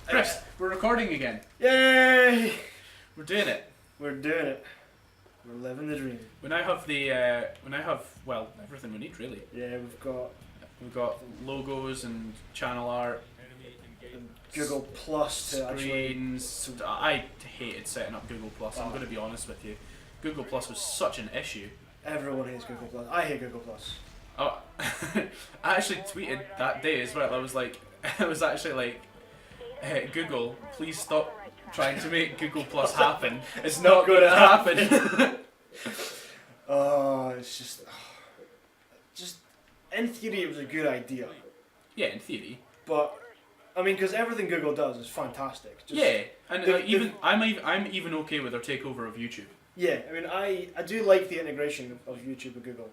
Chris, we're recording again. Yay! We're doing it. We're doing it. We're living the dream. We now have well, everything we need really. Yeah, We've got logos and channel art, and Google Plus to actually. screens. I hated setting up Google Plus. I'm going to be honest with you. Google Plus was such an issue. Everyone hates Google Plus. I hate Google Plus. Oh, I actually tweeted that day as well. I was like, hey, Google, please stop trying to make Google Plus happen. It's not going to happen. Oh, it's just in theory it was a good idea, Yeah, in theory. but I mean, because everything Google does is fantastic. Just, Yeah, and I'm even okay with their takeover of YouTube. Yeah, I mean, I do like the integration of YouTube with Google,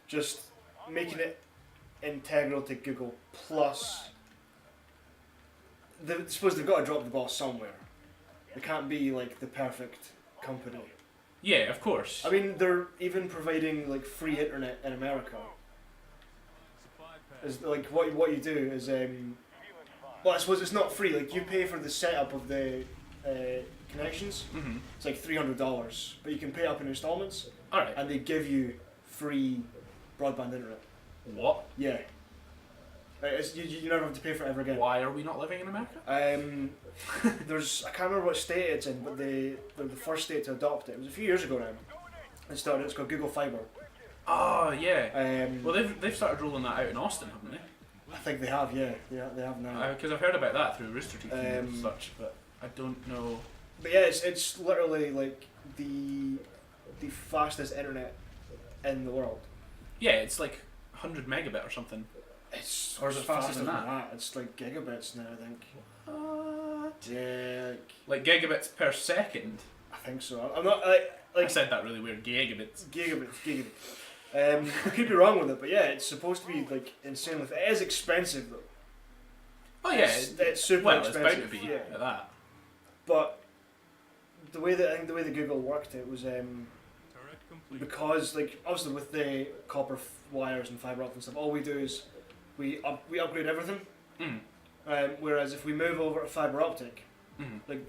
just making it integral to Google Plus. I suppose they've got to drop the ball somewhere. They can't be like the perfect company. Yeah, of course. I mean, they're even providing like free internet in America. Is like what you do is well, I suppose it's not free. Like you pay for the setup of the connections. Mm-hmm. It's like $300, but you can pay up in installments, All right. and they give you free broadband internet. What? Yeah. You never have to pay for it ever again. Why are we not living in America? There's I can't remember what state it's in, but they're the first state to adopt it. It was a few years ago now. It's called Google Fiber. Oh yeah. Well, Well, they've started rolling that out in Austin, haven't they? I think they have. Yeah, they have now. Because I've heard about that through Rooster Teeth and Um, such, but I don't know. But yeah, it's literally like the fastest internet in the world. Yeah, it's like 100 megabit or something. It's Or is it faster than that? It's like gigabits now, I think. What? Yeah, Like gigabits per second. I think so. I'm not I said that really weird. Gigabits. gigabits. I could be wrong with it, but yeah, it's supposed to be like insanely. It is expensive though. Oh yeah. It's super well, expensive. it's bound to be Yeah. at that. But the way that Google worked it was because like obviously with the copper wires and fiber optic and stuff, all we do is we upgrade everything. Mm. Whereas if we move over to fiber optic, Mm. like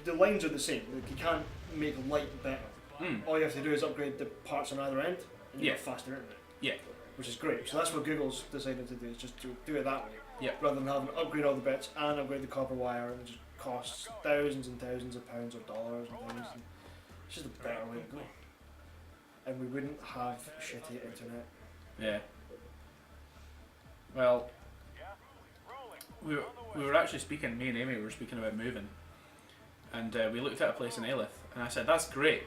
the lines are the same. Like you can't make light better. Mm. All you have to do is upgrade the parts on either end, and you Yeah. get faster internet. Yeah. Which is great. So that's what Google's decided to do, is just to do it that way. Yeah. Rather than having to upgrade all the bits and upgrade the copper wire, and it just costs thousands and thousands of pounds or dollars and things. And it's just a better way to go. And we wouldn't have shitty internet. Yeah. Well, we were actually speaking, me and Amy were speaking about moving, and we looked at a place in Alyth, and I said, that's great,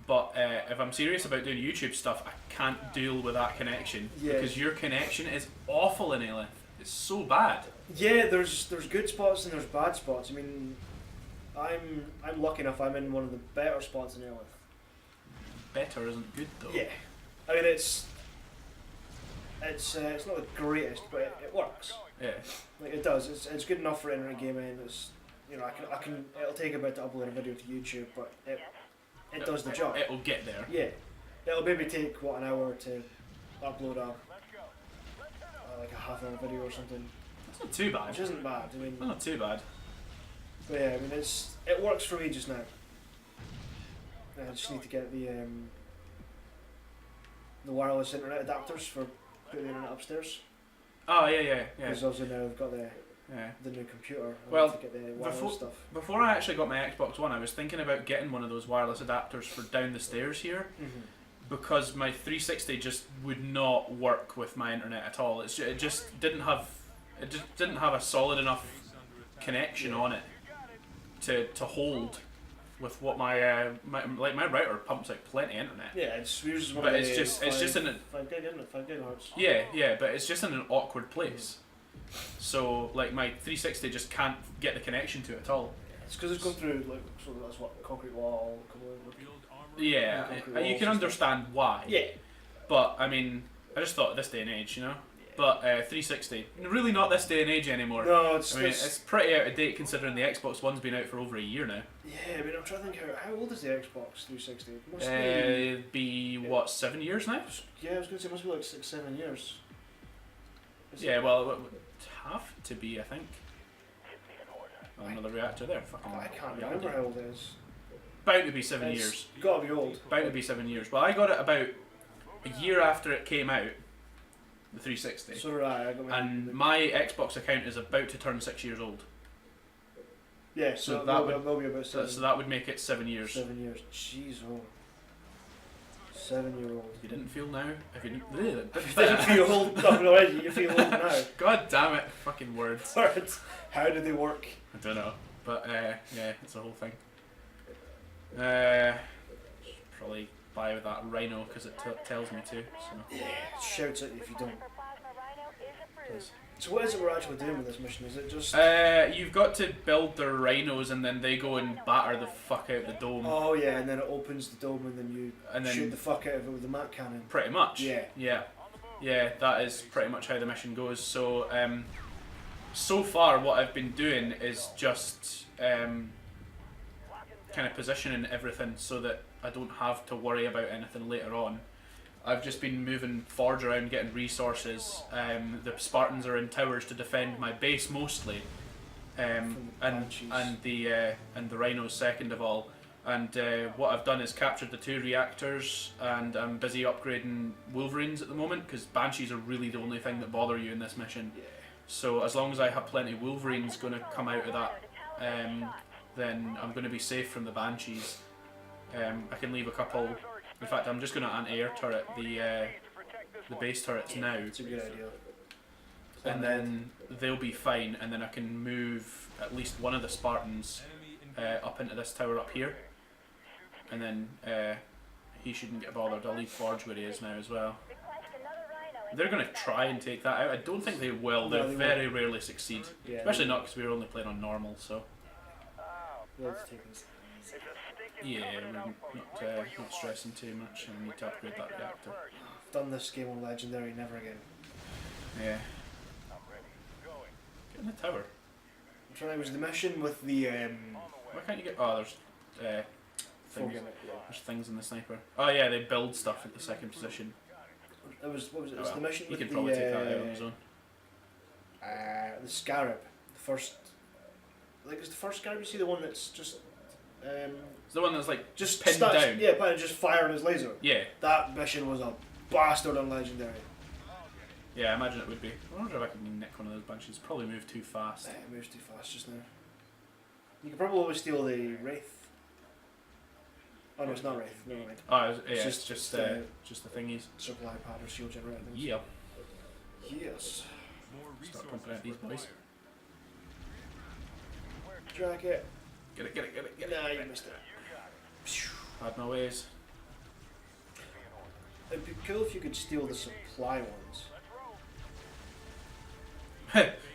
but if I'm serious about doing YouTube stuff, I can't deal with that connection, Yeah. because your connection is awful in Alyth. It's so bad. Yeah, there's good spots and there's bad spots. I mean, I'm lucky enough. I'm in one of the better spots in Alyth. Better isn't good though. Yeah, I mean it's not the greatest, but it works. Yeah. Like it does. It's good enough for internet gaming. It's I can. It'll take a bit to upload a video to YouTube, but it does the job. It'll get there. Yeah, it'll maybe take an hour to upload like a half-hour video or something, That's not too bad. which isn't bad. I mean, Not too bad. but yeah, I mean it works for me just now. I just need to get the wireless internet adapters for putting the internet upstairs. Oh yeah. Because also now I've got the Yeah. new computer. I Well, need to get the wireless stuff. Before I actually got my Xbox One, I was thinking about getting one of those wireless adapters for down the stairs here, Mm-hmm. because my 360 just would not work with my internet at all. It just didn't have a solid enough connection on it to hold with what my router pumps out plenty of internet. Yeah, it's usually But it's just in a 5 gig, isn't it? 5 gigahertz. yeah, but it's just in an awkward place. So like my 360 just can't get the connection to it at all. It's because it's going through like that's what concrete wall. Yeah, concrete you walls can and understand why. Yeah. But I mean, I just thought at this day and age, you know. Yeah. But 360, really not this day and age anymore. No, I mean, it's pretty out of date considering the Xbox One's been out for over a year now. Yeah, I mean, I'm trying to think how old is the Xbox 360? It must be what, 7 years now? Yeah, I was going to say it must be like 6-7 years. Yeah, well, it would have to be, I think. Oh, another reactor there. Fucking. I can't remember how old it is. About to be 7 years. Gotta be old. About to be 7 years. Well, I got it about a year after it came out. The 360. So did I. And my Xbox account is about to turn 6 years old. Yeah, so that will be about 7. So that would make it 7 years. 7 years. Jeez, oh. 7-year-old. You didn't feel now? If you didn't feel old already, you feel old now. God damn it. Fucking words. Words. How do they work? I don't know. But yeah, it's a whole thing. Probably buy with that Rhino because it tells me to. So. Yeah, it shouts at you if you don't. So what is it we're actually doing with this mission? Is it just... you've got to build the Rhinos and then they go and batter the fuck out the dome. Oh yeah, and then it opens the dome and then you shoot the fuck out of it with the Mac cannon. Pretty much. Yeah. Yeah, that is pretty much how the mission goes. So, so far what I've been doing is just kind of positioning everything so that I don't have to worry about anything later on. I've just been moving forward around, getting resources. The Spartans are in towers to defend my base mostly, and the Rhinos second of all. And what I've done is captured the 2 reactors, and I'm busy upgrading Wolverines at the moment because Banshees are really the only thing that bother you in this mission. Yeah. So as long as I have plenty of Wolverines going to come out of that, then I'm going to be safe from the Banshees. I can leave a couple. In fact, I'm just going to anti-air turret the base turrets now. It's a good idea. And then they'll be fine, and then I can move at least one of the Spartans up into this tower up here. And then he shouldn't get bothered. I'll leave Forge where he is now as well. They're going to try and take that out. I don't think they will. No, they very rarely succeed. Yeah, Especially not because we're only playing on normal, so... Let's take this. Yeah, we're not stressing too much. I need to upgrade that reactor. I've done this game on Legendary, never again. Yeah. Get in the tower. I'm trying to... It was the mission with the... Why can't you get... Oh, there's things. Yeah. There's things in the sniper. Oh yeah, they build stuff at the second position. It was... What was it? It was Oh, the mission he with could the... probably take that out on his own. The Scarab. The first... Like, it's the first Scarab, you see the one that's just... It's the one that's like just pinned down. Yeah, but just firing his laser. Yeah. That mission was a bastard on Legendary. Yeah, I imagine it would be. I wonder if I can nick one of those bunches. Probably move too fast. It moves too fast just now. You could probably always steal the Wraith. Oh no, it's not Wraith. Never mind. Oh, It's it's just the thingies. Supply pad or shield generator things. Yeah. Yes. Start pumping out these boys. Drag it. Get it, get it, get it, get it. Nah, you missed it. Had my ways. It'd be cool if you could steal the supply ones.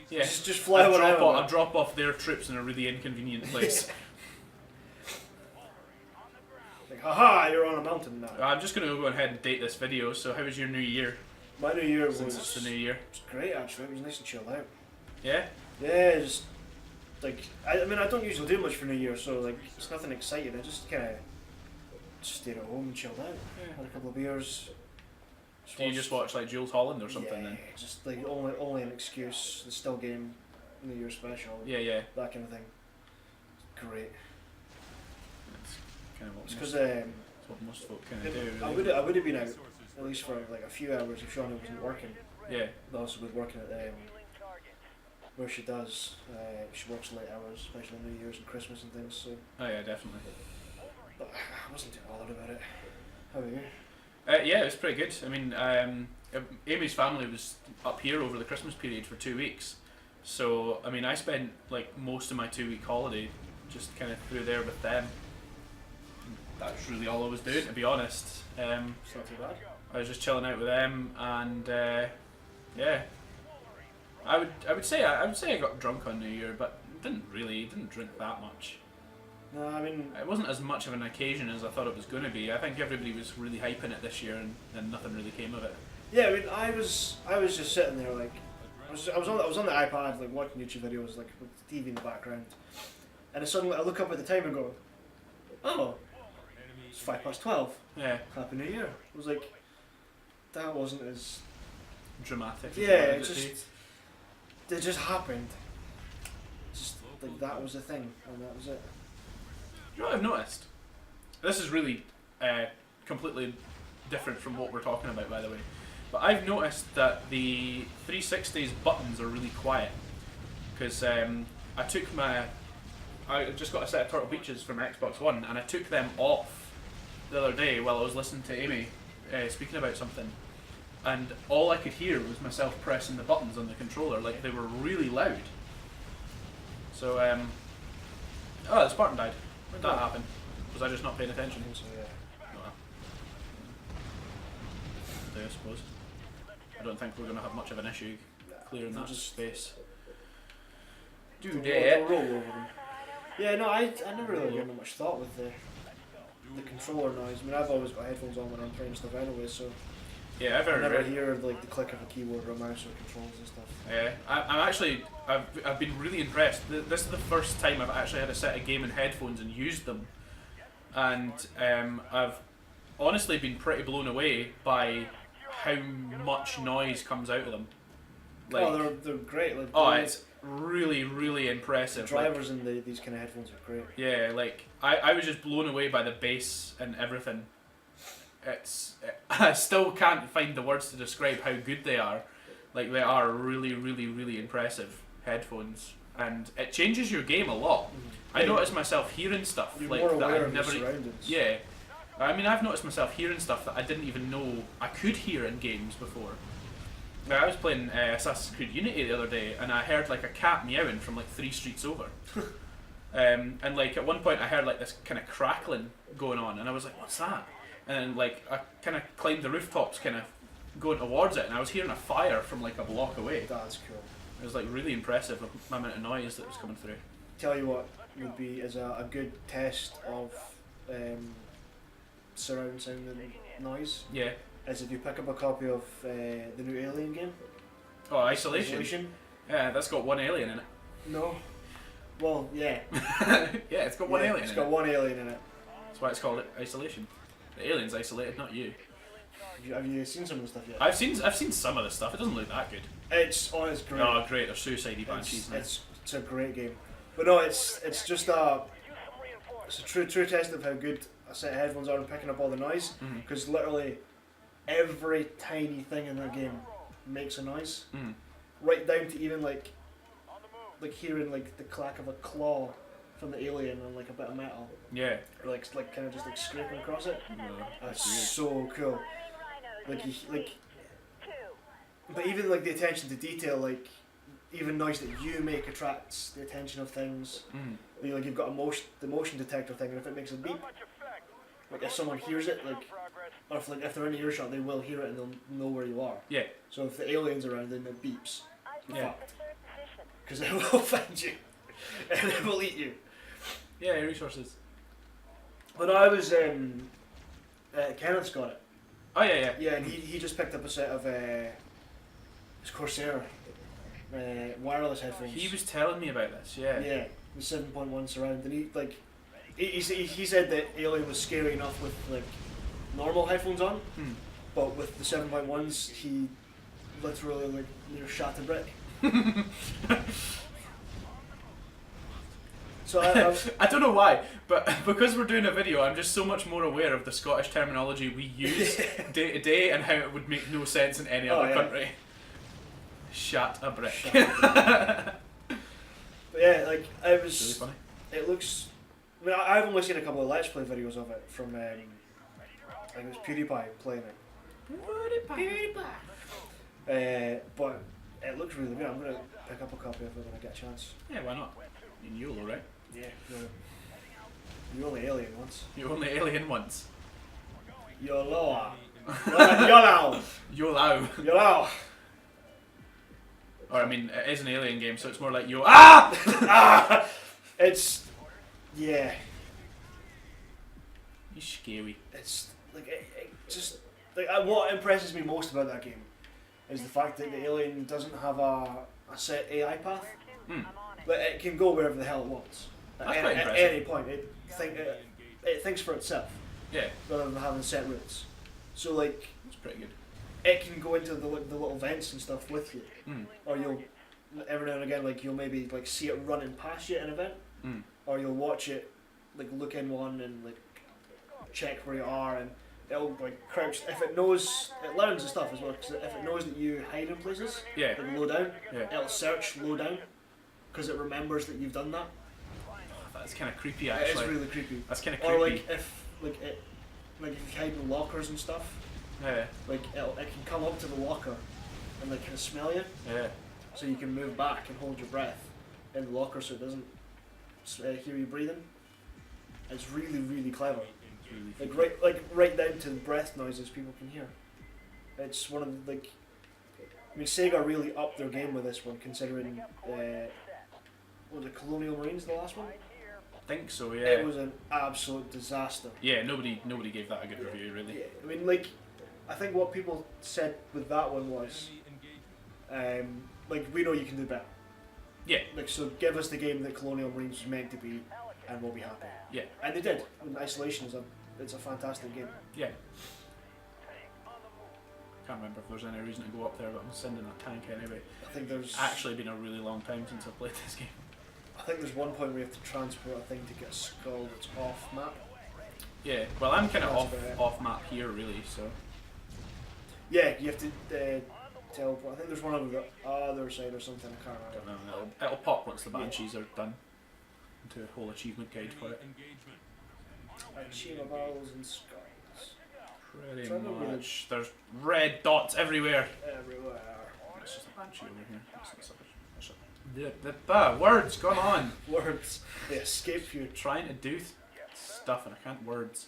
Yeah. Just fly one out. I'll drop off their troops in a really inconvenient place. Like, haha, you're on a mountain now. I'm just going to go ahead and date this video. So how was your new year? My new year was... Since it's the new year. It was great actually, it was nice and chilled out. Yeah? Yeah, just... Like, I mean, I don't usually do much for New Year, so like, it's nothing exciting. I just kind of stayed at home and chilled out. Yeah. Had a couple of beers. Do you just watch like Jules Holland or something yeah, then? just like only an excuse. The Still Game New Year special. Yeah, yeah. That kind of thing. Great. That's kind of what It's most, because what most folk kind of do. Really. I would have been out at least for like a few hours if Shauna wasn't working. Yeah. But also with working at where she does. She works late hours, especially New Year's and Christmas and things. So. Oh yeah, definitely. But I wasn't too bothered about it. How about you? Yeah, it was pretty good. I mean, Amy's family was up here over the Christmas period for 2 weeks. So, I mean, I spent like most of my 2-week holiday just kind of through there with them. That's really all I was doing, to be honest. It's not too bad. I was just chilling out with them, and yeah, I would say I got drunk on New Year, but didn't drink that much. No, I mean... It wasn't as much of an occasion as I thought it was going to be. I think everybody was really hyping it this year, and nothing really came of it. Yeah, I mean, I was just sitting there like, I was on the iPad like watching YouTube videos like with the TV in the background, and then suddenly I look up at the time and go, oh, it's 12:05. Yeah. Happy New Year. I was like, that wasn't as Dramatic. yeah. as It it just it just happened. Just like that was the thing, and that was it. You know what I've noticed? This is really completely different from what we're talking about, by the way. But I've noticed that the 360's buttons are really quiet. Because I just got a set of Turtle Beaches from Xbox One, and I took them off the other day while I was listening to Amy speaking about something. And all I could hear was myself pressing the buttons on the controller, like they were really loud. So, oh, the Spartan died. When did that happen? Was I just not paying attention? So yeah. Oh, well. I suppose. I don't think we're going to have much of an issue clearing that space. Do They'll that. roll over them. Yeah, no, I never really given much thought with the controller noise. I mean, I've always got headphones on when I'm playing stuff anyway, so Yeah, I've I heard never it. hear like the click of a keyboard or a mouse or controls and stuff. Yeah, I've been really impressed. This is the first time I've actually had a set of gaming headphones and used them, and I've honestly been pretty blown away by how much noise comes out of them. Like, Oh, they're great. Like, oh, it's really, really the impressive. drivers in these kind of headphones are great. Yeah, like I was just blown away by the bass and everything. I still can't find the words to describe how good they are. Like, they are really, really, really impressive headphones, and it changes your game a lot. I notice myself hearing stuff You're like more that aware I've of your never. surroundings. Yeah, I mean, I've noticed myself hearing stuff that I didn't even know I could hear in games before. Like, I was playing Assassin's Creed Unity the other day, and I heard like a cat meowing from like 3 streets over. And like at one point, I heard like this kind of crackling going on, and I was like, "What's that?" And then, like I kind of climbed the rooftops, kind of going towards it, and I was hearing a fire from like a block away. That's cool. It was like really impressive, the amount of noise that was coming through. Tell you what would be is a good test of surround sound and noise Yeah. is if you pick up a copy of the new Alien game. Oh, Isolation. Yeah, that's got one alien in it. No. Well, yeah. Yeah, it's got one alien It's in got it. one alien in it. That's why it's called Isolation. The alien's isolated, not you. Have you seen some of the stuff yet? I've seen some of the stuff. It doesn't look that good. It's great. Oh, great! They're suicide banshees. It's a great game, but no, it's just it's a true test of how good a set of headphones are in picking up all the noise. Mhm. Because literally every tiny thing in the game makes a noise, Mhm. right down to even like hearing like the clack of a claw from the alien on like a bit of metal, Yeah. or like kind of just like scraping across it. No, That's that's weird. so cool. But even like the attention to detail, like even noise that you make attracts the attention of things. Mhm. Like you've got the motion detector thing, and if it makes a beep, like if someone hears it, like, or if they're in earshot, they will hear it and they'll know where you are. Yeah. So if the alien's around, then it beeps. You're Yeah. fucked. Because it will find you, and it will eat you. Yeah, resources. But I was Kenneth's got it. Oh yeah. Yeah, and he just picked up a set of his Corsair wireless headphones. He was telling me about this. Yeah. Yeah, the 7.1 surround, and he said that Alien was scary enough with like normal headphones on, Hmm. but with the 7.1s he literally like near shat a brick. So I don't know why, but because we're doing a video, I'm just so much more aware of the Scottish terminology we use day to day and how it would make no sense in any Oh, other yeah. country. Shat a brick. Shat a but yeah, like I was. Really funny. It looks. I mean, I've only seen a couple of Let's Play videos of it from. I think it was PewDiePie playing it. But it looks really good. I'm gonna pick up a copy of it when I get a chance. Yeah, why not? In YOLO, right? Yeah. You're only alien once. You're only alien once. YOLO. YOLO. YOLO. YOLO. Or I mean, it is an alien game, so it's more like ah! It's. Yeah. You scary. It's like it just like what impresses me most about that game is the fact that the alien doesn't have a set AI path. Like it can go wherever the hell it wants. That's At, quite at impressive. any point, it thinks for itself Yeah, rather than having set routes. So like it's pretty good. it can go into the little vents and stuff with you, or you'll every now and again like you'll maybe like see it running past you at an event, or you'll watch it like look in one and like check where you are, and it'll like crouch if it knows it learns the stuff as well. Cause if it knows that you hide in places, Yeah, like low down, yeah. it'll search low down because it remembers that you've done that. That's kind of creepy, It actually. is really creepy. That's kind of Or creepy. like if you hide in lockers and stuff, Yeah, like it can come up to the locker and like kind of smell you, yeah. so you can move back and hold your breath in the locker so it doesn't hear you breathing. It's really really clever. It's really Right down to the breath noises people can hear. It's one of the I mean Sega really upped their game with this one considering was it Colonial Marines the last one? I think so, It yeah. was an absolute disaster. Yeah, nobody gave that a good review, really. Yeah, I mean like I think what people said with that one was like we know you can do better. Yeah, Like so give us the game that Colonial Marines was meant to be and we'll be happy. yeah, And they did. And Isolation it's a fantastic game. yeah. Can't remember if there's any reason to go up there, but I'm sending a tank anyway. I think there's Actually been a really long time since I played this game. I think there's one point where you have to transport a thing to get a skull that's off map. Yeah, well I'm kind of That's off about it. off map here, really, so... Yeah, you have to teleport. I think there's one on the other side or something, I can't I don't remember. know, it'll pop once the Banshees are done. Into a whole achievement guide for it. Achievables and skulls. Pretty Trying to really- much. There's red dots everywhere. Everywhere. It's just a Banshee over here. The words gone on. Words. They escape you. Trying to do stuff and I can't words.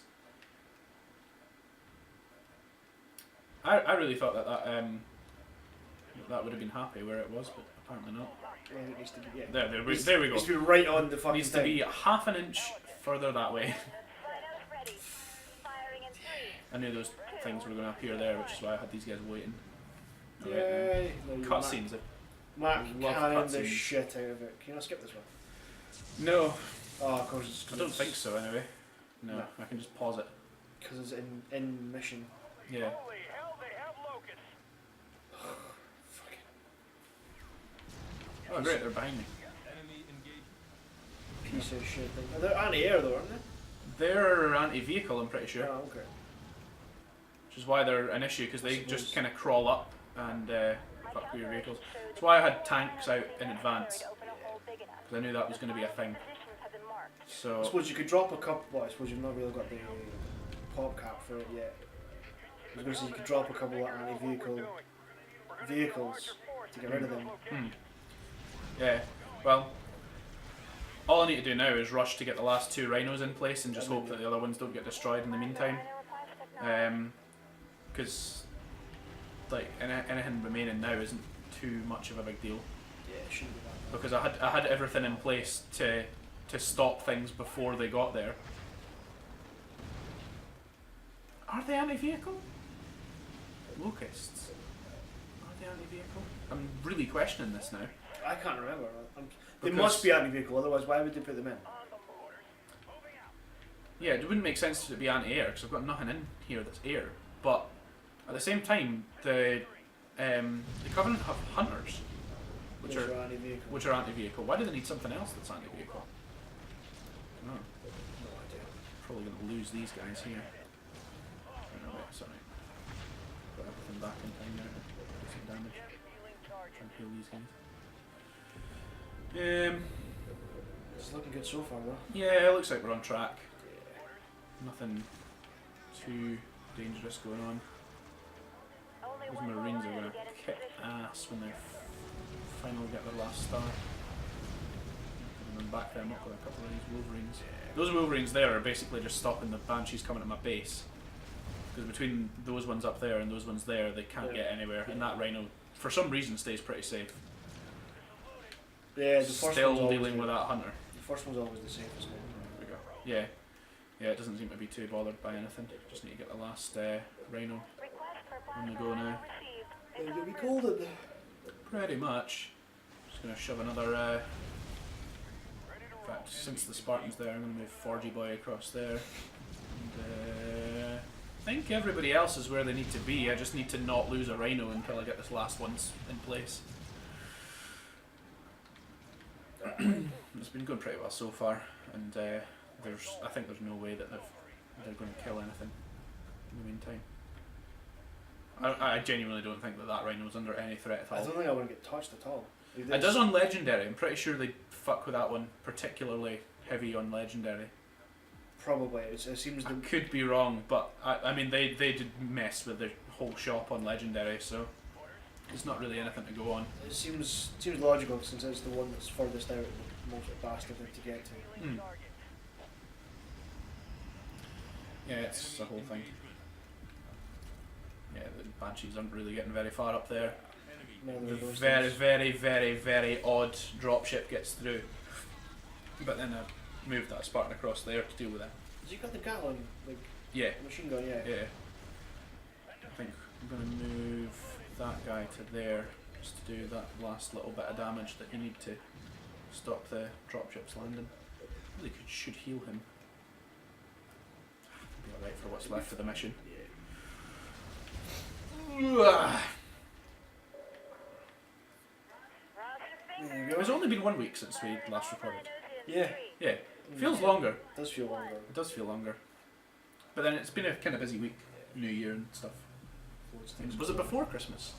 I really thought that would have been happy where it was, but apparently not. Yeah, it needs to be, yeah. There we It go. needs to be right on the fucking Needs to thing. be half an inch further that way. I knew those things were going to appear there, which is why I had these guys waiting. Yay. No, you Cutscenes. Mac Love cannon the cutscenes. shit out of it. Can you not skip this one? No, Oh, of course it's I don't think so anyway. No, No. I can just pause it. Because it's in mission. Yeah. Fucking Oh great, they're behind me. piece of shit thing. They're anti-air though, aren't they? They're anti-vehicle, I'm pretty sure. Oh, okay. Which is why they're an issue, because they Suppose. just kind of crawl up and fuck with your vehicles. That's why I had tanks out in advance, because I knew that was going to be a thing. I So, suppose you could drop a couple. Well, I suppose you've not really got the pop cap for it yet. I was going to say you could drop a couple of anti-vehicle vehicles to get rid of them. yeah, well, all I need to do now is rush to get the last 2 rhinos in place and just hope that the other ones don't get destroyed in the meantime. Because, like, anything remaining now isn't too much of a big deal. Yeah, it shouldn't be that Because I had everything in place to stop things before they got there. Are they anti-vehicle? Locusts. Are they anti-vehicle? I'm really questioning this now. bad. I can't remember. They Because- must be anti-vehicle, otherwise why would they put them in? Yeah, it wouldn't make sense to be anti-air because I've got nothing in here that's air. But at the same time, the Covenant have hunters, which Those are anti-vehicle. which are anti-vehicle. Why do they need something else that's anti-vehicle? No, No idea. probably going to lose these guys here. Oh, no, wait, sorry. Got everything back in time now. Do some damage. Try and heal these guys. It's looking good so far though. Yeah, it looks like we're on track. Nothing too dangerous going on. Those Marines are going to kick ass when they finally get their last star. And then back them up with a couple of these Wolverines. Those Wolverines there are basically just stopping the Banshees coming to my base. Because between those ones up there and those ones there, they can't get anywhere. And that Rhino, for some reason, stays pretty safe. Yeah, the first Still one's always dealing the, with that Hunter. The first one's always the safest one. There we go. Yeah. Yeah, it doesn't seem to be too bothered by anything. Just need to get the last Rhino. on the go now. It'll be cold in there. Pretty much. Just gonna shove another. In fact, since the Spartan's there, I'm gonna move Forgy Boy across there. And, I think everybody else is where they need to be. I just need to not lose a Rhino until I get this last one in place. It's been going pretty well so far, and I think there's no way that they're going to kill anything in the meantime. I genuinely don't think that Rhino's under any threat at I all. don't think I want to get touched at all. It does on Legendary. I'm pretty sure they fuck with that one particularly heavy on Legendary. Probably. It seems I could be wrong, but I mean they did mess with the whole shop on Legendary, so there's not really anything to go on. it seems logical since it's the one that's furthest out and the most bastard thing to get to. Hmm. Yeah, it's the whole thing. Yeah, the Banshees aren't really getting very far up there. Neither of those Very, things. very, very, very odd dropship gets through. But then I moved that Spartan across there to deal with it. Has he got the Gatling Yeah, machine gun? Yeah. yeah. I think I'm going to move that guy to there just to do that last little bit of damage that you need to stop the dropships landing. Really should heal him. Be alright for what's left of the mission. There you go. It's only been 1 week since we last recorded. Yeah. Yeah, feels longer. It does feel longer. It does feel longer. But then it's been a kind of busy week, New Year and stuff. Was it before Christmas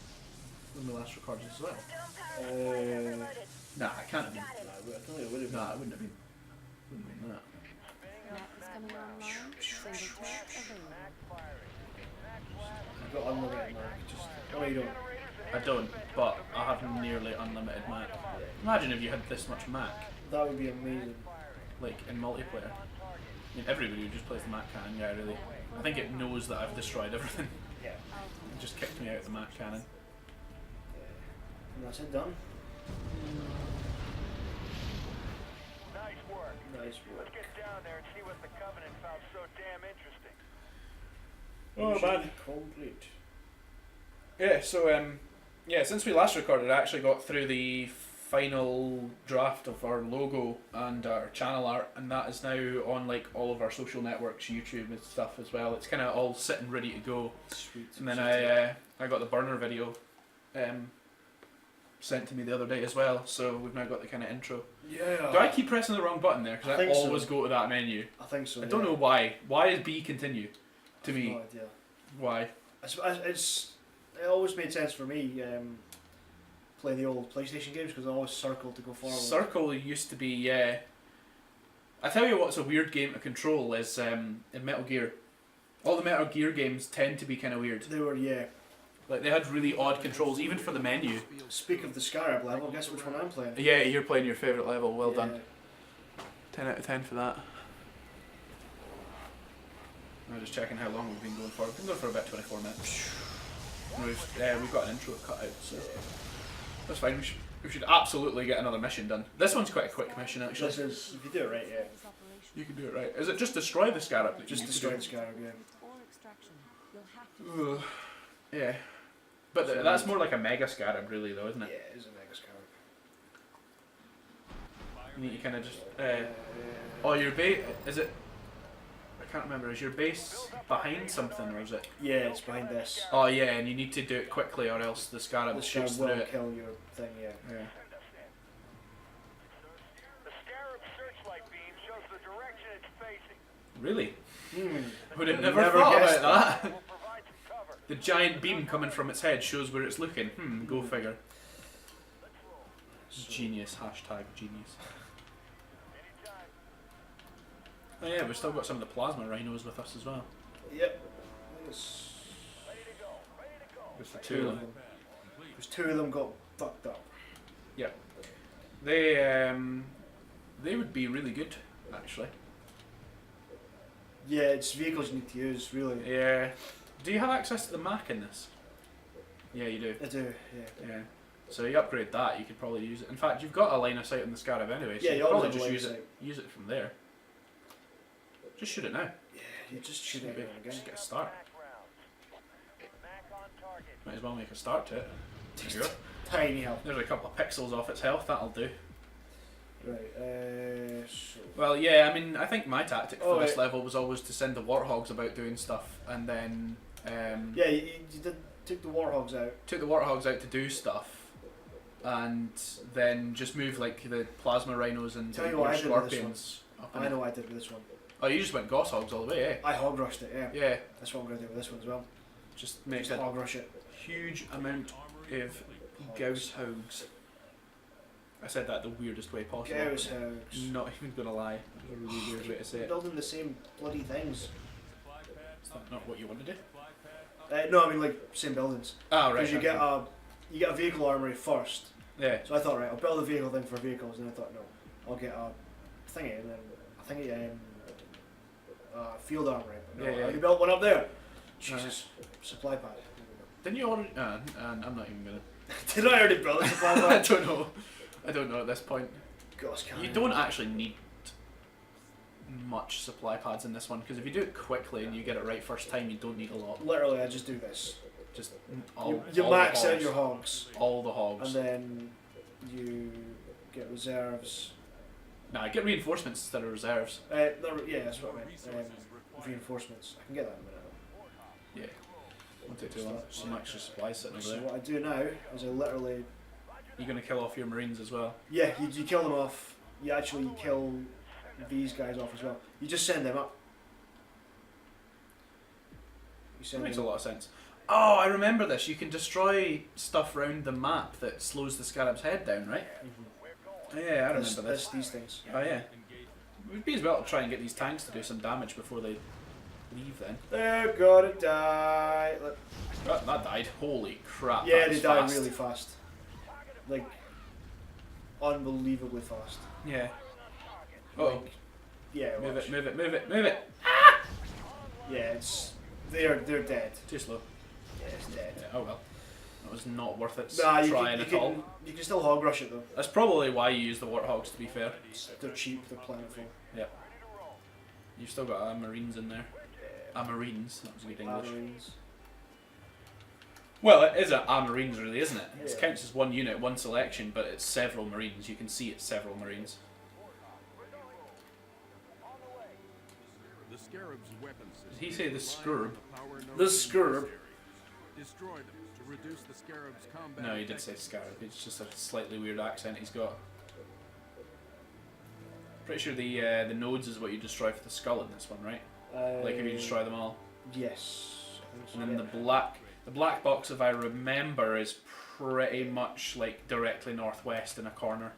when we last recorded as well? Nah, it can't have been. I don't think it would have been. Nah, it wouldn't have been. Wouldn't have been that. Net is coming online. Single threat available. You've got unlimited mark. Just. Oh, you don't. I don't, but I have nearly unlimited Mac. Imagine if you had this much Mac, That would be amazing. like in multiplayer. I mean, everybody who just plays the Mac cannon guy, really. I think it knows that I've destroyed everything. Yeah. It just kicked me out of the Mac cannon. And that's it done. Nice work. Nice work. Let's get down there and see what the Covenant found so damn interesting. Oh, Mission man. complete. Yeah, so yeah, since we last recorded, I actually got through the final draft of our logo and our channel art, and that is now on like all of our social networks, YouTube and stuff as well. It's kind of all sitting ready to go. Sweet. And then I got the burner video sent to me the other day as well, so we've now got the kind of intro. Yeah. Do I keep pressing the wrong button there? Because I I think so. always go to that menu. I think so. I don't know why. Why is B continue? To me, No idea. why? It always made sense for me. Play the old PlayStation games because I always circle to go forward. Circle used to be, yeah. I tell you what's a weird game to control is in Metal Gear. All the Metal Gear games tend to be kind of weird. They were, yeah. Like they had really odd controls, even for the menu. Speak of the Scarab level, guess which one I'm playing? Yeah, you're playing your favourite level. Well Yeah. done. 10 out of 10 for that. I'm just checking how long we've been going for. We've been going for about 24 minutes. And we've got an intro cut out, so that's fine. We should absolutely get another mission done. This one's quite a quick mission, actually. This is, if you do it right, yeah. You can do it right. Is it just destroy the Scarab? That Just you need to destroy do? the Scarab, yeah. Or extraction. You'll have to. Ugh. Yeah. But So that's more like a Mega Scarab, really, though, isn't Yeah, it? it is a Mega Scarab. You need to kind of just. Oh, your base. Is it. I can't remember. Is your base behind something, or is it. Yeah, it's behind this. Oh, yeah, and you need to do it quickly, or else the Scarab The shoots Scarab through will it. kill your thing, yeah. Yeah. The Scarab searchlight beam shows the direction it's facing. Really? Hmm. Would have Never never thought guessed about that. We'll provide some cover. The giant beam coming from its head shows where it's looking. Go figure. Genius. Hashtag genius. Anytime. Oh yeah, we've still got some of the plasma rhinos with us as well. Yep. It's Ready to go. Ready to go. Just the two two of them. Because two of them got fucked up. They would be really good, actually. Yeah, it's vehicles you need to use, really. Yeah. Do you have access to the Mac in this? Yeah, you do. I do, yeah. Yeah. So you upgrade that, you could probably use it. In fact, you've got a line of sight on the Scarab anyway, so Yeah, you you could always probably have a just line of use it from there. Just shoot it now. Yeah, you just shoot it Maybe again. just get a start. Mac rounds. Mac on Might as well make a start to it. There you go. Tiny health. There's a couple of pixels off its health, that'll do. Right, so... Well, yeah, I mean, I think my tactic for this right. level was always to send the Warthogs about doing stuff, and then Yeah, you took the Warthogs out. took the Warthogs out to do stuff, and then just move like the Plasma Rhinos and Tell you your what I did with this Scorpions up in I it. know what I did with this one. Oh, you just went Gosshogs all the way, eh? I hog rushed it, yeah. Yeah, That's what I'm going to do with this one as well. just makes Just a hog rush it. huge amount of Gausshogs. I said that the weirdest way possible. Gausshogs. Not even gonna lie, that was a really weird way to say it. Building the same bloody things. Is that not what you want to do? No, I mean like same buildings. Ah, right. Because you get a vehicle armory first. Yeah. So I thought, right, I'll build a vehicle thing for vehicles, and I thought, no, I'll get a thingy, and then I think field armory. But no, Yeah, yeah. I already built one up there. Jesus, supply pad. Didn't you already? I'm not even gonna. Did I already build a supply I pad? don't know. I don't know at this point. Gosh, can't You I? don't actually need much supply pads in this one because if you do it quickly and you get it right first time, you don't need a lot. Literally, I just do this. Just all. You all max the out hogs. your hogs, All the hogs. and then you get reserves. Nah, get reinforcements instead of reserves. No, yeah, that's what I meant. Reinforcements. I can get that in a minute. Yeah. Won't take too long. Some extra supplies sitting over So there. what I do now is I literally, You're gonna kill off your marines as well. yeah, you kill them off. You actually kill these guys off as well. You just send them up. You That send makes a them lot of sense. Oh, I remember this. You can destroy stuff around the map that slows the scarab's head down, right? Mhm. Yeah, I remember this. These things. Oh yeah. We'd be as well to try and get these tanks to do some damage before they leave then. They're gonna die. Look. That died. Holy crap. Yeah, that they was die fast. really fast. Like, unbelievably fast. Yeah. Oh, Like, yeah, move watch. it, move it, move it, move it. Yeah, it's they're dead. Too slow. Yeah, it's dead. Yeah, oh well. That was not worth it Nah, trying at all. you can still hog rush it though. That's probably why you use the Warthogs, to be fair. They're cheap, they're plentiful. You've still got Marines in there. Marines, that was good English. Marines. Well, it is Marines really, isn't it? It Yeah. counts as one unit, one selection, but it's several Marines. You can see it's several Marines. The Scarab's weapon system. Did he say the Scurb? The Scurb. Destroy them to reduce the Scarab's combat. No, he did say Scarab. It's just a slightly weird accent he's got. Pretty sure the nodes is what you destroy for the skull in this one, right? Like if you destroy them all. Yes. I think so, And then yeah. the black box, if I remember, is pretty much like directly northwest in a corner.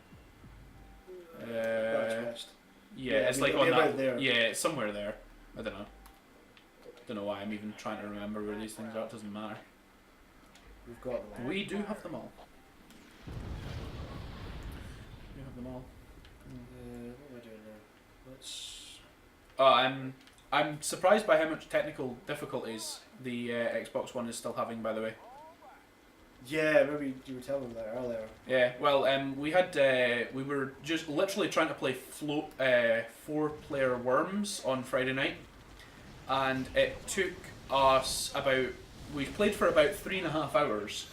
That's west. Yeah, Yeah, it's I like mean, on it'll be that. about there. Yeah, it's somewhere there. I don't know. Don't know why I'm even trying to remember where these things are. It doesn't matter. We've got them. We do have them all. We have them all. What am I doing now? Let's. I'm surprised by how much technical difficulties the Xbox One is still having. By the way. Yeah, maybe you were telling me that earlier. Yeah. Well, we were just literally trying to play 4-player Worms on Friday night, and it took us about. We played for about 3.5 hours.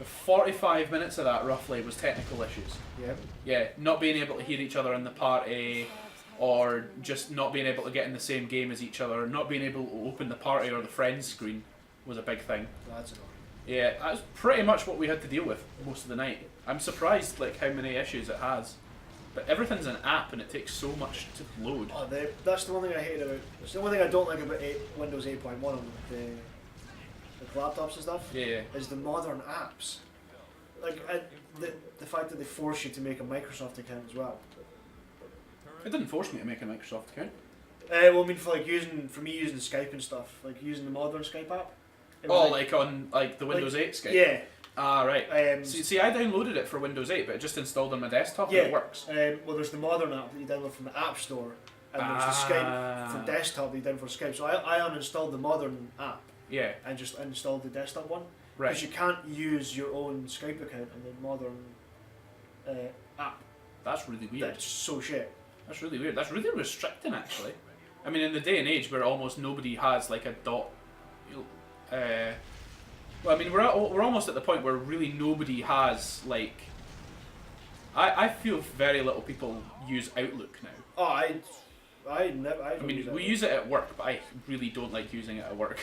45 minutes of that roughly was technical issues. Yeah. Yeah, not being able to hear each other in the party, or just not being able to get in the same game as each other, not being able to open the party or the friends screen was a big thing. That's annoying. Yeah, that's pretty much what we had to deal with most of the night. I'm surprised like how many issues it has. But everything's an app and it takes so much to load. Oh, that's the one thing I hate about. It's the one thing I don't like about Windows 8.1 on the laptops and stuff. Yeah. Is the modern apps. Like the fact that they force you to make a Microsoft account as well. It didn't force me to make a Microsoft account. Well, I mean, for me using Skype and stuff, like using the modern Skype app. It was Oh, like on like the Windows 8 Skype? Yeah. Ah, right. Um, See, I downloaded it for Windows 8, but it just installed on my desktop yeah. and it works. Well, there's the modern app that you download from the App Store, and there's the Skype for desktop that you download for Skype. So I uninstalled the modern app Yeah, and just installed the desktop one. right. Because you can't use your own Skype account in the modern app. That's really weird. That's so shit. That's really weird. That's really restricting, actually. I mean, in the day and age where almost nobody has like a Well, I mean, we're almost at the point where really nobody has like. I feel very little people use Outlook now. Oh, I never. I I don't mean, use we it. use it at work, but I really don't like using it at work.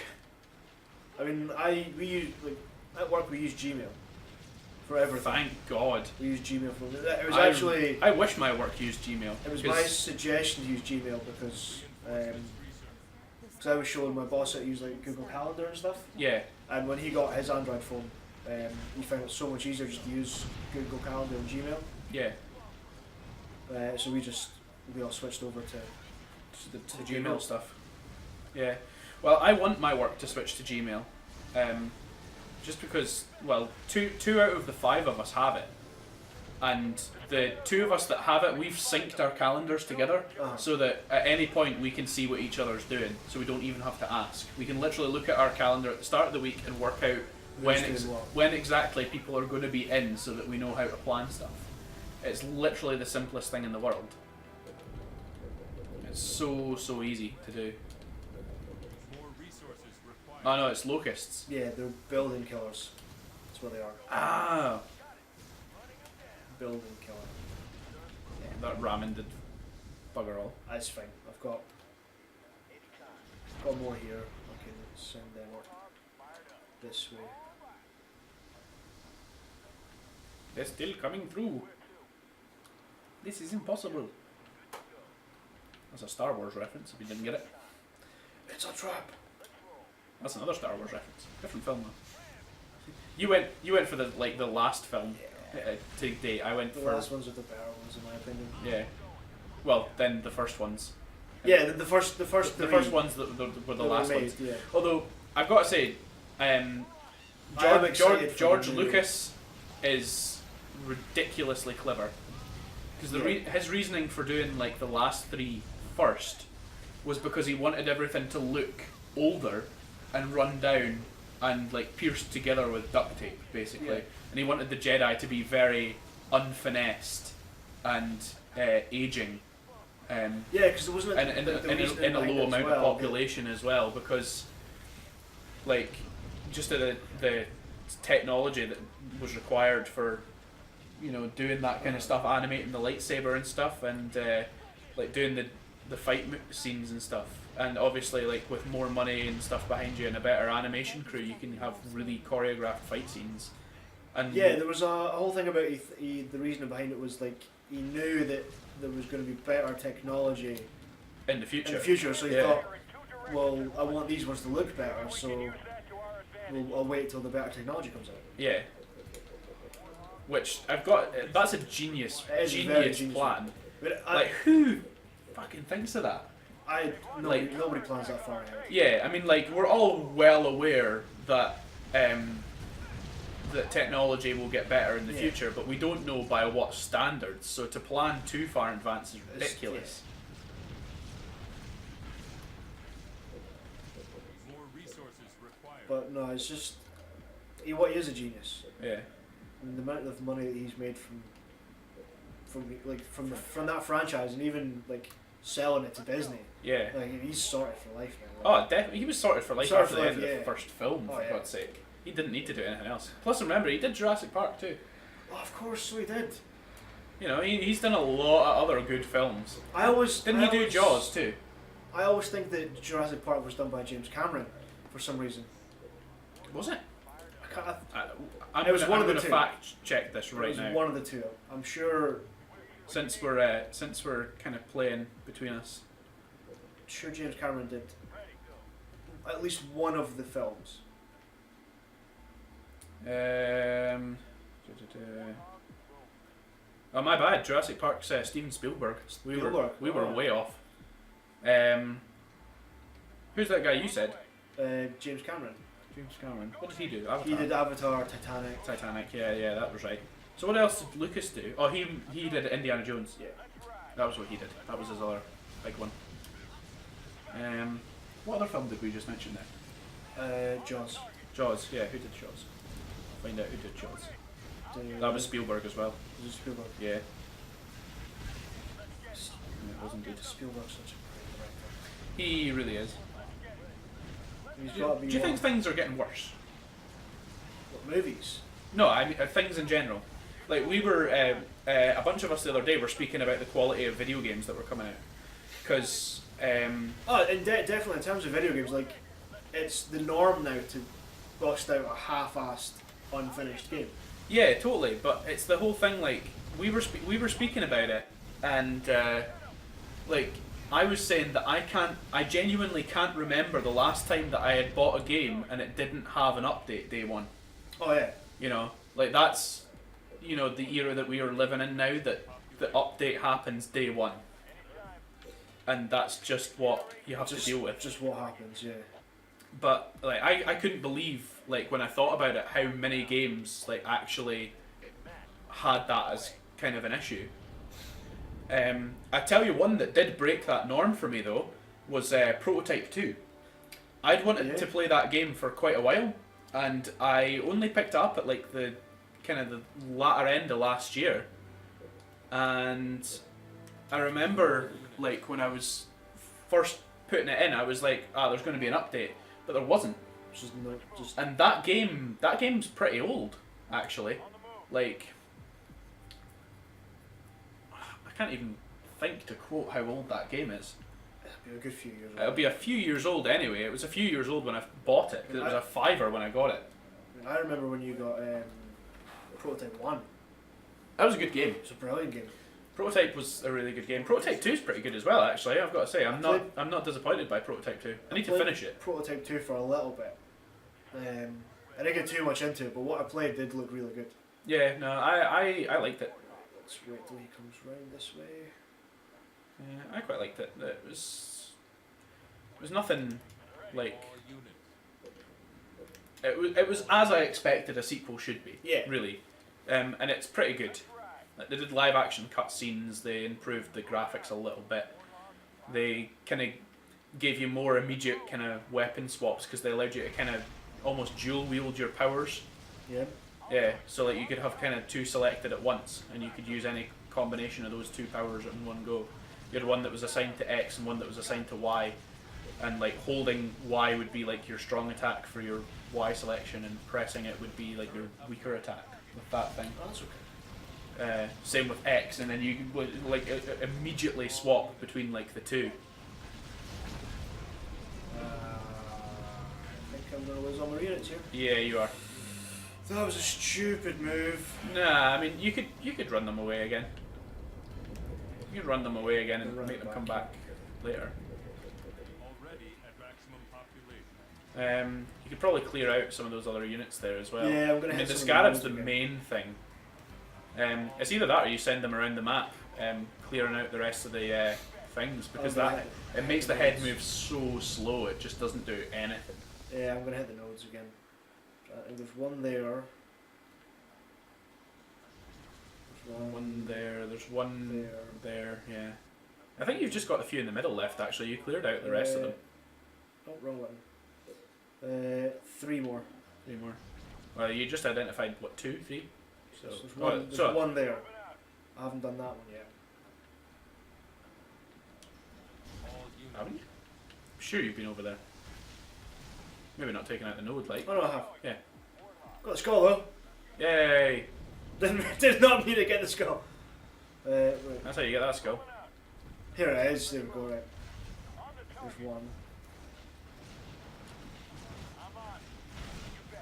I mean, we use like at work we use Gmail for everything. Thank God. We use Gmail for it was actually I wish my work used Gmail. it was 'cause- my suggestion to use Gmail because I was showing my boss how to use like Google Calendar and stuff, Yeah, and when he got his Android phone, he found it so much easier just to use Google Calendar and Gmail. yeah. So we all switched over to To the Gmail stuff. Yeah. Well, I want my work to switch to Gmail, just because, well, two out of the 5 of us have it, and the 2 of us that have it, we've synced our calendars together, Uh-huh. so that at any point we can see what each other's doing, so we don't even have to ask. We can literally look at our calendar at the start of the week and work out Who's doing what. when exactly people are going to be in, so that we know how to plan stuff. It's literally the simplest thing in the world. It's so easy to do. Oh no, it's locusts. Yeah, they're building killers. That's what they are. Ah, Building killer. that ramen did bugger all. That's fine. I've got more here. I can send them this way. They're still coming through. This is impossible. That's a Star Wars reference, if you didn't get it. It's a trap. That's another Star Wars reference. Different film though. You went for the last film today. I went The for last ones are the better ones, in my opinion. yeah. Well, then the first ones. Yeah, the first The three first ones that were the that last were made, ones. Yeah. Although I've got to say, I am George, excited for George the new- Lucas is ridiculously clever, because his reasoning for doing like the last 3 first was because he wanted everything to look older and run down and like pierced together with duct tape, basically. Yeah. And he wanted the Jedi to be very unfinessed and aging. Yeah, because there wasn't And in a low amount of population as well, because like just the technology that was required for doing that kind of stuff, animating the lightsaber and stuff, and like doing the fight scenes and stuff, and obviously like with more money and stuff behind you and a better animation crew, you can have really choreographed fight scenes. And Yeah, there was a whole thing about the reasoning behind it was like he knew that there was going to be better technology in the future. in the future, so he Yeah. thought, well, I want these ones to look better, so I'll wait till the better technology comes out. Yeah. Which I've got. That's a genius, It is a very genius genius plan. But Like who fucking thinks of that? nobody plans that far ahead. Yeah, I mean, like we're all well aware that that technology will get better in the Yeah. future, but we don't know by what standards. So to plan too far in advance is ridiculous. But no, it's just he is a genius. Yeah. And the amount of money that he's made from that franchise, and even like selling it to Disney, Yeah. like he's sorted for life now. Oh, definitely. He was sorted for life Sorted after for the life, end of yeah. the first film, Oh, for yeah. God's sake. He didn't need to do anything else. Plus, remember, he did Jurassic Park too. Oh, of course, so he did. You know, he's done a lot of other good films. Didn't he do Jaws too? I always think that Jurassic Park was done by James Cameron for some reason. Was it? I can't. I'm was gonna, one I'm of the gonna two. fact check this It right was now. one of the two. I'm sure. Since we're kind of playing between us. Sure, James Cameron did at least one of the films. Oh, my bad. Jurassic Park's Steven Spielberg. We were Oh. way off. Who's that guy you said? James Cameron. James Cameron. What did he do? Avatar. He did Avatar, Titanic. Titanic. Yeah, that was right. So what else did Lucas do? Oh, he did Indiana Jones. Yeah. That was what he did. That was his other big one. What other film did we just mention there? Jaws. Jaws. Yeah, who did Jaws? Find out who did Jaws. That was Spielberg as well. Was it Spielberg? Yeah. And it wasn't good. Spielberg's such a great director. He really is. He's Do got to be you think one- things are getting worse? What, movies? No, I mean things in general. Like we were, a bunch of us the other day were speaking about the quality of video games that were coming out, because Oh, and definitely in terms of video games, like it's the norm now to bust out a half-assed, unfinished game. yeah, totally. But it's the whole thing. Like we were speaking about it, and like I was saying that I genuinely can't remember the last time that I had bought a game and it didn't have an update day one. Oh yeah. You know, like that's, you know, the era that we are living in now, that the update happens day one. And that's just what you have to deal with. Just what happens, yeah. But like I couldn't believe, like when I thought about it, how many games like actually had that as kind of an issue. I tell you one that did break that norm for me though was Prototype 2. I'd wanted to play that game for quite a while, and I only picked it up at like the kind of the latter end of last year. And I remember like when I was first putting it in, I was like, there's going to be an update, but there wasn't. And that game's pretty old, actually. Like, I can't even think to quote how old that game is. It'll be a good few years old. It'll be a few years old anyway. It was a few years old when I bought it, because it was a $5 when I got it. I remember when you got Prototype 1. That was a good game. It's a brilliant game. Prototype was a really good game. Prototype 2 is pretty good as well, actually. I've got to say, I'm not disappointed by Prototype 2. I need to finish it. Prototype 2 for a little bit. I didn't get too much into it, but what I played did look really good. Yeah, no, I liked it. Let's wait till he comes round this way. Yeah, I quite liked it. It was nothing like. It was as I expected a sequel should be. Yeah. Really, and it's pretty good. Like, they did live action cutscenes. They improved the graphics a little bit. They kind of gave you more immediate kind of weapon swaps because they allowed you to kind of almost dual wield your powers. Yeah. Yeah, so like you could have kind of two selected at once, and you could use any combination of those two powers in one go. You had one that was assigned to X and one that was assigned to Y, and like holding Y would be like your strong attack for your Y selection, and pressing it would be like your weaker attack with that thing. Oh, that's okay. Same with X, and then you would like immediately swap between like the two. I think I'm gonna lose all my units here. Yeah, you are. That was a stupid move. Nah, I mean you could run them away again. You could run them away again and Run make them back. come back later. Already at maximum population. You could probably clear out some of those other units there as well. Yeah, I'm gonna I mean, hit the some of Scarab's those the again. main thing. It's either that or you send them around the map, clearing out the rest of the things, because I'm gonna that hit it makes the head move so slow. It just doesn't do anything. Yeah, I'm gonna hit the nodes again. I think there's one there. There's One there. There's one there. there. Yeah. I think you've just got a few in the middle left. Actually, you cleared out the rest of them. Oh, wrong one. 3 more. 3 more. Well, you just identified what, 2, 3? So, So there's one there. I haven't done that one yet. All units. haven't you? I'm sure you've been over there. Maybe not taking out the node, like. Oh no, I have. Yeah. Got the skull though. Yay! Did not mean to get the skull. Wait. That's how you get that skull. Here it is. There we go. Right. There's one.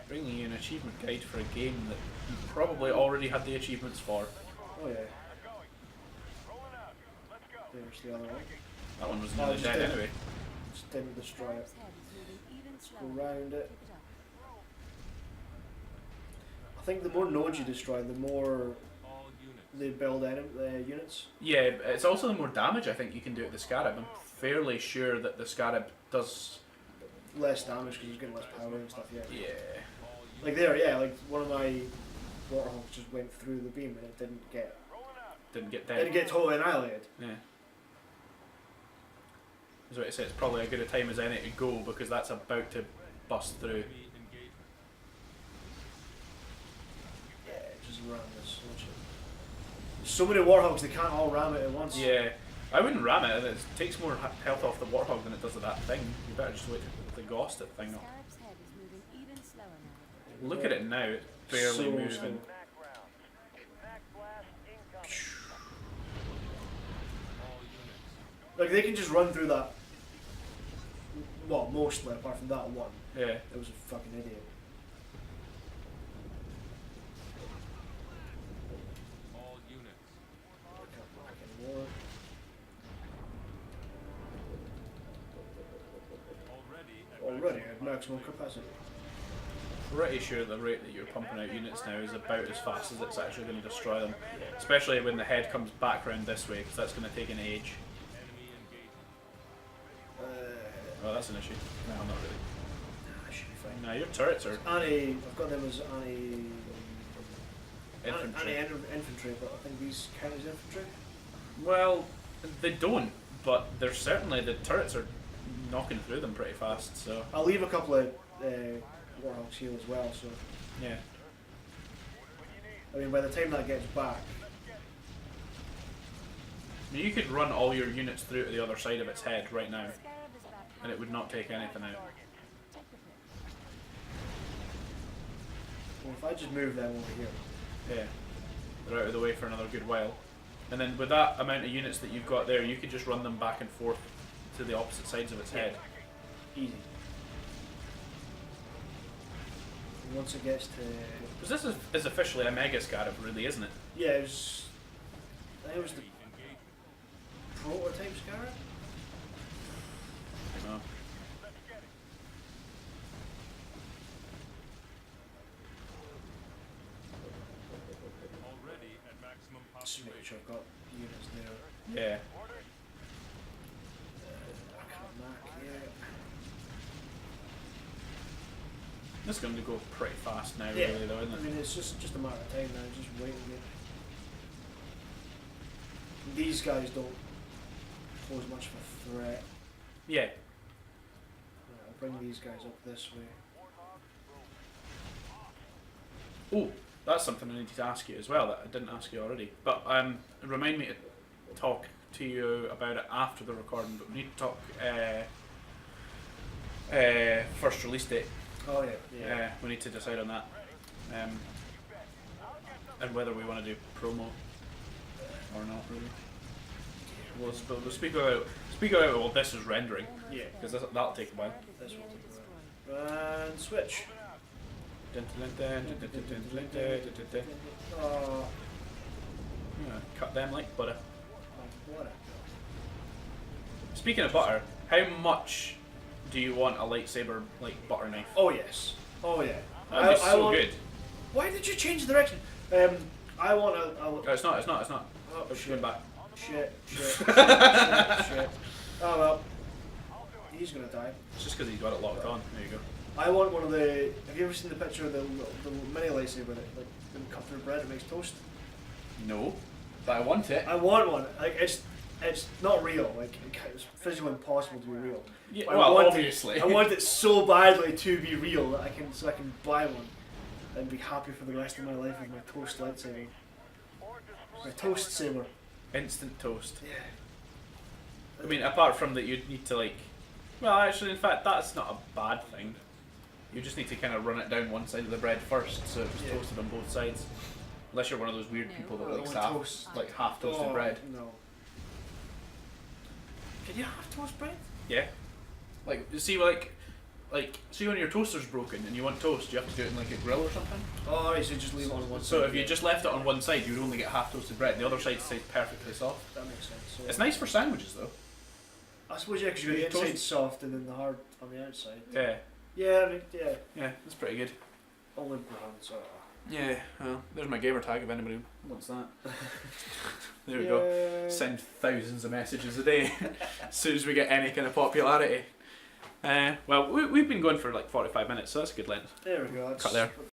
Bringing you an achievement guide for a game that you probably already had the achievements for. Oh yeah. There's the other one. That one was Oh, nearly just dead did. anyway. Just didn't destroy it. Scarab's head is moving even Go slower. round it. Pick it up. I think the more nodes you destroy, the more All units. they build units. Yeah, it's also the more damage I think you can do at the Scarab. I'm fairly sure that the Scarab does. Less damage because you're getting less power and stuff. Yeah. Yeah. All units. Like there, yeah. Like one of my Warhogs just went through the beam and it didn't get Didn't get totally annihilated. Yeah. That's what I say. It's probably as good a time as any to go because that's about to bust through. Enemy engagement. Yeah, just ram this. Watch it. There's so many Warhogs they can't all ram it at once. Yeah, I wouldn't ram it. It takes more health off the Warthog than it does of that thing. You better just wait to the Ghost it thing The up. Scarab's head is moving even slower now. Look at it now, it's barely So moving. slow. Knack rounds. Knack blast incoming. Like they can just run through that. Well, mostly apart from that one. Yeah. It was a fucking idiot. All units. I can't back anymore. Already at maximum capacity. Pretty sure the rate that you're pumping out units now is about as fast as it's actually going to destroy them. Especially when the head comes back round this way, because that's going to take an age. Oh, that's an issue. No, not really. Nah, should be fine. No, your turrets are I've got them as infantry. infantry, but I think these count as infantry. Well, they don't, but they're certainly, the turrets are knocking through them pretty fast, so I'll leave a couple of Warhawks here as well, so yeah. I mean by the time that gets back, I mean, you could run all your units through to the other side of its head right now, Scarab is back. and it would not take anything out. Check the pit. well, if I just move them over here, Yeah. They're out of the way for another good while. And then with that amount of units that you've got there, you could just run them back and forth to the opposite sides of its head. easy. And once it gets to Because this is officially a Mega Scarab, really, isn't it? yeah, it was I think it was the prototype Scarab. No. Already at maximum Just make population. sure I've got units there. Yeah. I can't mark yet. This is going to go pretty fast now, Yeah, really, though, isn't I it? mean it's just a matter of time now, just waiting it. These guys don't pose much of a threat. Yeah. I'll bring these guys up this way. Oh, that's something I needed to ask you as well that I didn't ask you already. But remind me to talk to you about it after the recording. But we need to talk first release date. Oh yeah. We need to decide on that, and whether we want to do promo or not. Really, we'll speak about well, this is rendering Yeah. because that'll take a while. This one. And switch. Oh, Yeah, cut them like butter. what a Speaking of butter, how much do you want a lightsaber like butter knife? Oh yes. Oh yeah. That'd be so want, good. Why did you change the direction? I want a. No, it's not. Oh It's shit. going back. Shit. Shit. Oh well. He's gonna die. It's just because he's got it locked on. There you go. I want one of the. Have you ever seen the picture of the mini lightsaber that like when you cut through bread and makes toast? No, but I want it. I want one. Like it's not real. Like it's physically impossible to be real. Yeah, I well, want obviously. It, I want it so badly to be real that I can buy one and be happy for the rest of my life with my toast lightsaber. My toast saber. Instant toast. Yeah. I mean, apart from that, you'd need to like. Well, actually, in fact, that's not a bad thing. You just need to kind of run it down one side of the bread first, so it's Yeah. toasted on both sides. Unless you're one of those weird people that I likes want half, toast. like half toasted Oh, bread. No. Can you have toast bread? Yeah. Like, see when your toaster's broken and you want toast, you have to do it in like a grill or something. Oh, right, so just leave it on one side. So if you just left it on one side, you would only get half toasted bread. The other side stays perfectly soft. That makes sense. So It's nice for sandwiches though. I suppose yeah, because you got the Toast- inside soft and then the hard on the outside. Yeah. Yeah, I mean, yeah. Yeah, that's pretty good. Only brown, so. Yeah, well, there's my gamer tag if anybody wants that. There we go. Yeah. Send thousands of messages a day as soon as we get any kind of popularity. Well, we've been going for like 45 minutes, so that's a good length. There we go. That's Cut there.